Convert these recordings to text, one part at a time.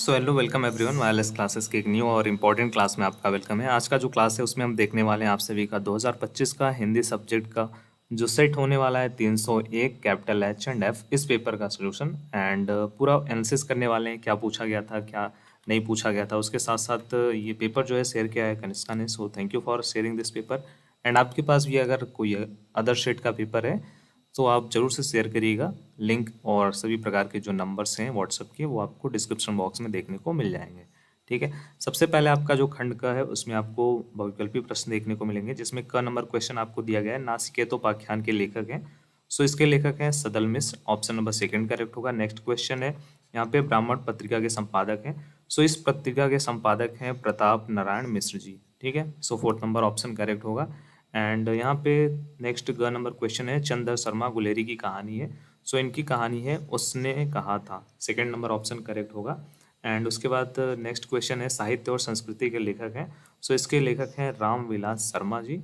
So hello welcome everyone wireless classes के एक new और इम्पोर्टेंट क्लास में आपका वेलकम है। आज का जो क्लास है उसमें हम देखने वाले हैं आप सभी का 2025 का हिंदी सब्जेक्ट का जो सेट होने वाला है 301 कैपिटल एच एंड एफ इस पेपर का सोल्यूशन एंड पूरा एनालिसिस करने वाले हैं, क्या पूछा गया था क्या नहीं पूछा गया था। उसके साथ साथ ये पेपर जो है शेयर किया है कनिष्का ने, so thank you for sharing this paper. And आपके पास भी अगर कोई अदर सेट का पेपर है तो आप जरूर से शेयर करिएगा। लिंक और सभी प्रकार के जो नंबर्स हैं व्हाट्सएप के वो आपको डिस्क्रिप्शन बॉक्स में देखने को मिल जाएंगे। ठीक है, सबसे पहले आपका जो खंड का है उसमें आपको बहुविकल्पी प्रश्न देखने को मिलेंगे, जिसमें क नंबर क्वेश्चन आपको दिया गया है नासिकेतोपाख्यान के लेखक हैं। सो इसके लेखक हैं सदल मिश्र, ऑप्शन नंबर सेकंड करेक्ट होगा। नेक्स्ट क्वेश्चन है यहाँ पे ब्राह्मण पत्रिका के संपादक हैं। सो इस पत्रिका के संपादक हैं प्रताप नारायण मिश्र जी। ठीक है, सो फोर्थ नंबर ऑप्शन करेक्ट होगा। एंड यहाँ पे नेक्स्ट ग नंबर क्वेश्चन है चंद्र शर्मा गुलेरी की कहानी है। सो इनकी कहानी है उसने कहा था, सेकंड नंबर ऑप्शन करेक्ट होगा। एंड उसके बाद नेक्स्ट क्वेश्चन है साहित्य और संस्कृति के लेखक हैं। सो इसके लेखक हैं रामविलास शर्मा जी।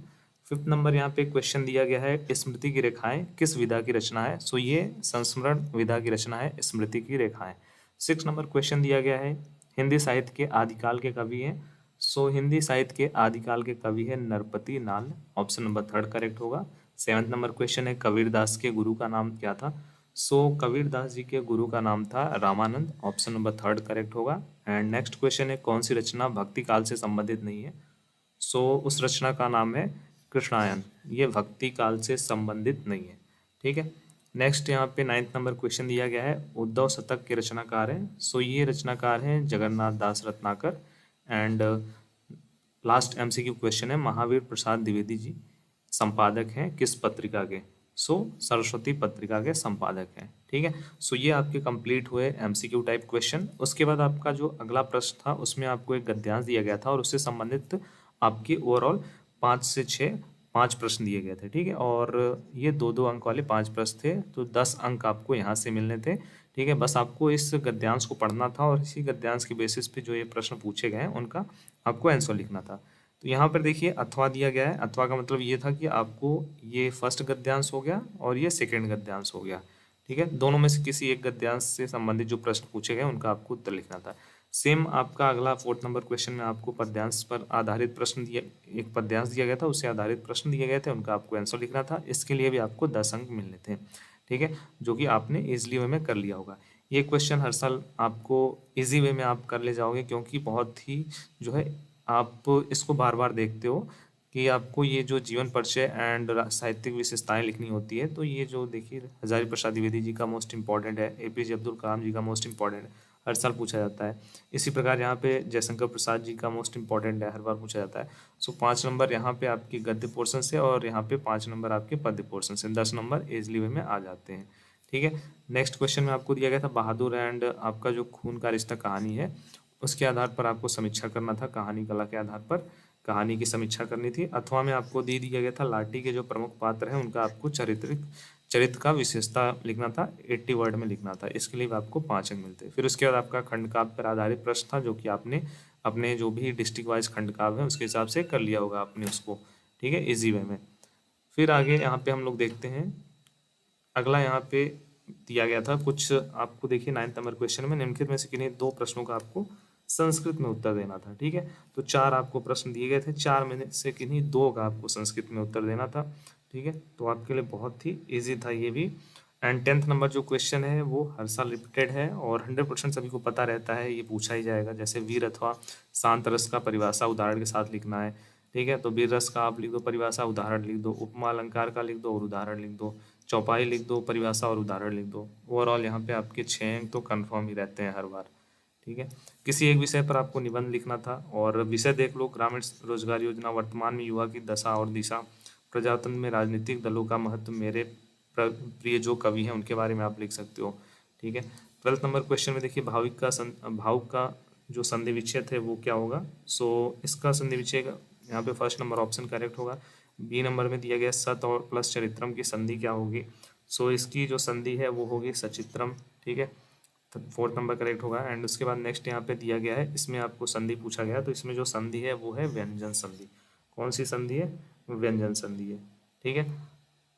फिफ्थ नंबर यहाँ पे क्वेश्चन दिया गया है स्मृति की रेखाएं किस विधा की रचना है। सो ये संस्मरण विधा की रचना है स्मृति की रेखाएं। सिक्स नंबर क्वेश्चन दिया गया है हिंदी साहित्य के आदिकाल के कवि हैं। सो हिंदी साहित्य के आदिकाल के कवि है नरपति नाल, ऑप्शन नंबर थर्ड करेक्ट होगा। सेवंथ नंबर क्वेश्चन है कबीरदास के गुरु का नाम क्या था। सो कबीरदास जी के गुरु का नाम था Ramanand, option number third correct होगा। एंड नेक्स्ट क्वेश्चन है कौन सी रचना भक्ति काल से संबंधित नहीं है। सो उस रचना का नाम है कृष्णायन, ये भक्ति काल से संबंधित नहीं है। ठीक है, नेक्स्ट यहाँ पे नाइन्थ नंबर क्वेश्चन दिया गया है उद्धव शतक के रचनाकार हैं। सो ये रचनाकार हैं Jagannath Das Ratnakar. And last MCQ question है महावीर प्रसाद द्विवेदी जी संपादक हैं किस पत्रिका के। सो सरस्वती पत्रिका के संपादक हैं। ठीक है, सो ये आपके कंप्लीट हुए एमसीक्यू टाइप क्वेश्चन। उसके बाद आपका जो अगला प्रश्न था उसमें आपको एक गद्यांश दिया गया था और उससे संबंधित आपके ओवरऑल 5 प्रश्न दिए गए थे। ठीक है, और ये 2-2 अंक वाले 5 प्रश्न थे, तो 10 अंक आपको यहाँ से मिलने थे। ठीक है, बस आपको इस गद्यांश को पढ़ना था और इसी गद्यांश के बेसिस पे जो ये प्रश्न पूछे गए हैं उनका आपको आंसर लिखना था। तो यहाँ पर देखिए अथवा दिया गया है। अथवा का मतलब ये था कि आपको ये फर्स्ट गद्यांश हो गया और ये सेकेंड गद्यांश हो गया। ठीक है, दोनों में से किसी एक गद्यांश से संबंधित जो प्रश्न पूछे गए उनका आपको उत्तर लिखना था। सेम आपका अगला फोर्थ नंबर क्वेश्चन में आपको पद्यांश पर आधारित प्रश्न दिया, एक पद्यांश दिया गया था, उससे आधारित प्रश्न दिए गए थे, उनका आपको आंसर लिखना था। इसके लिए भी आपको 10 अंक मिलने थे। ठीक है, जो कि आपने इजिली वे में कर लिया होगा। ये क्वेश्चन हर साल आपको इजी वे में आप कर ले जाओगे, क्योंकि बहुत ही जो है आप इसको बार बार देखते हो कि आपको ये जो जीवन परिचय एंड साहित्यिक विशेषताएं लिखनी होती है। तो ये जो देखिए हजारी प्रसाद द्विवेदी जी का मोस्ट इंपॉर्टेंट है, एपीजे अब्दुल कलाम जी का मोस्ट इंपॉर्टेंट है, हर साल पूछा जाता है। इसी प्रकार यहाँ पे जयशंकर प्रसाद जी का मोस्ट इंपॉर्टेंट है, हर बार पूछा जाता है। सो 5 नंबर यहाँ पे आपकी गद्य पोर्शन से और यहाँ पे 5 नंबर आपके पद्य पोर्शन से, 10 नंबर इजली वे में आ जाते हैं। ठीक है, नेक्स्ट क्वेश्चन में आपको दिया गया था बहादुर एंड आपका जो खून का रिश्ता कहानी है उसके आधार पर आपको समीक्षा करना था, कहानी कला के आधार पर कहानी की समीक्षा करनी थी। अथवा में आपको दे दिया गया था लाठी के जो प्रमुख पात्र हैं उनका आपको चरित्र का विशेषता लिखना था, 80 वर्ड में लिखना था। इसके लिए आपको 5 अंक मिलते। फिर उसके बाद आपका खंड काव्य पर आधारित प्रश्न था, जो कि आपने अपने जो भी डिस्ट्रिक्ट वाइज खंड काव्य है उसके हिसाब से कर लिया होगा आपने उसको। ठीक है, इजी वे में। फिर आगे यहाँ पे हम लोग देखते हैं अगला यहाँ पे दिया गया था कुछ आपको, देखिए 9th नंबर क्वेश्चन में निम्नलिखित में से किन्हीं 2 प्रश्नों का आपको संस्कृत में उत्तर देना था। ठीक है, तो 4 आपको प्रश्न दिए गए थे, 4 में से किन्हीं 2 का आपको संस्कृत में उत्तर देना था। ठीक है, तो आपके लिए बहुत ही ईजी था ये भी। एंड 10th नंबर जो क्वेश्चन है वो हर साल रिपीटेड है और 100% सभी को पता रहता है, ये पूछा ही जाएगा। जैसे वीर अथवा शांत रस का परिभाषा उदाहरण के साथ लिखना है। ठीक है, तो वीर रस का आप लिख दो, परिभाषा उदाहरण लिख दो, उपमा अलंकार का लिख दो और उदाहरण लिख दो, चौपाई लिख दो, परिभाषा और उदाहरण लिख दो। ओवरऑल यहाँ पे आपके 6 अंक तो कन्फर्म ही रहते हैं हर बार। ठीक है, किसी एक विषय पर आपको निबंध लिखना था और विषय देख लो ग्रामीण रोजगार योजना, वर्तमान में युवा की दशा और दिशा, प्रजातंत्र में राजनीतिक दलों का महत्व, मेरे प्रिय जो कवि हैं उनके बारे में आप लिख सकते हो। ठीक है, 12th नंबर क्वेश्चन में देखिए भावुक का जो संधि विच्छेद है वो क्या होगा। सो इसका संधि विच्छेद यहाँ पे फर्स्ट नंबर ऑप्शन करेक्ट होगा। बी नंबर में दिया गया सत और प्लस चरित्रम की संधि क्या होगी। सो इसकी जो संधि है वो होगी सचित्रम। ठीक है, तो 4th नंबर करेक्ट होगा। एंड उसके बाद नेक्स्ट यहाँ पे दिया गया है, इसमें आपको संधि पूछा गया, तो इसमें जो संधि है वो है व्यंजन संधि। कौन सी संधि है, व्यंजन संधि है। ठीक है,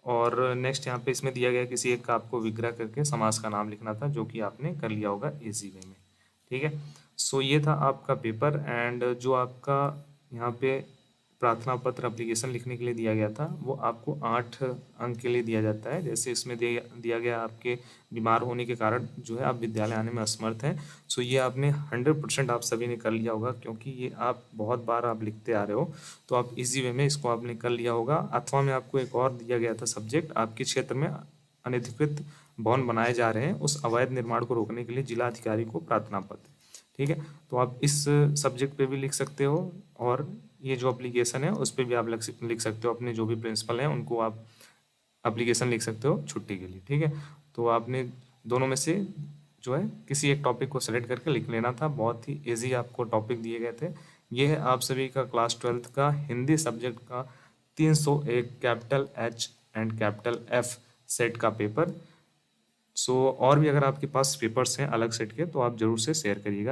और नेक्स्ट यहाँ पे इसमें दिया गया किसी एक का आपको विग्रह करके समास का नाम लिखना था, जो कि आपने कर लिया होगा इजी वे में। ठीक है, सो ये था आपका पेपर एंड जो आपका यहाँ पे प्रार्थना पत्र एप्लीकेशन लिखने के लिए दिया गया था वो आपको 8 अंक के लिए दिया जाता है। जैसे इसमें दिया गया आपके बीमार होने के कारण जो है आप विद्यालय आने में असमर्थ हैं। सो ये आपने 100% आप सभी ने कर लिया होगा, क्योंकि ये आप बहुत बार आप लिखते आ रहे हो, तो आप इजी वे में इसको आपने कर लिया होगा। अथवा में आपको एक और दिया गया था सब्जेक्ट, आपके क्षेत्र में अनधिकृत भवन बनाए जा रहे हैं, उस अवैध निर्माण को रोकने के लिए जिला अधिकारी को प्रार्थना पत्र। ठीक है, तो आप इस सब्जेक्ट पे भी लिख सकते हो और ये जो एप्लीकेशन है उस पर भी आप लिख सकते हो। अपने जो भी प्रिंसिपल हैं उनको आप एप्लीकेशन लिख सकते हो छुट्टी के लिए। ठीक है, तो आपने दोनों में से जो है किसी एक टॉपिक को सेलेक्ट करके लिख लेना था। बहुत ही इजी आपको टॉपिक दिए गए थे। ये है आप सभी का क्लास 12th का हिंदी सब्जेक्ट का 301 capital H and capital F set का पेपर। सो और भी अगर आपके पास पेपर्स हैं अलग सेट के तो आप ज़रूर से शेयर करिएगा।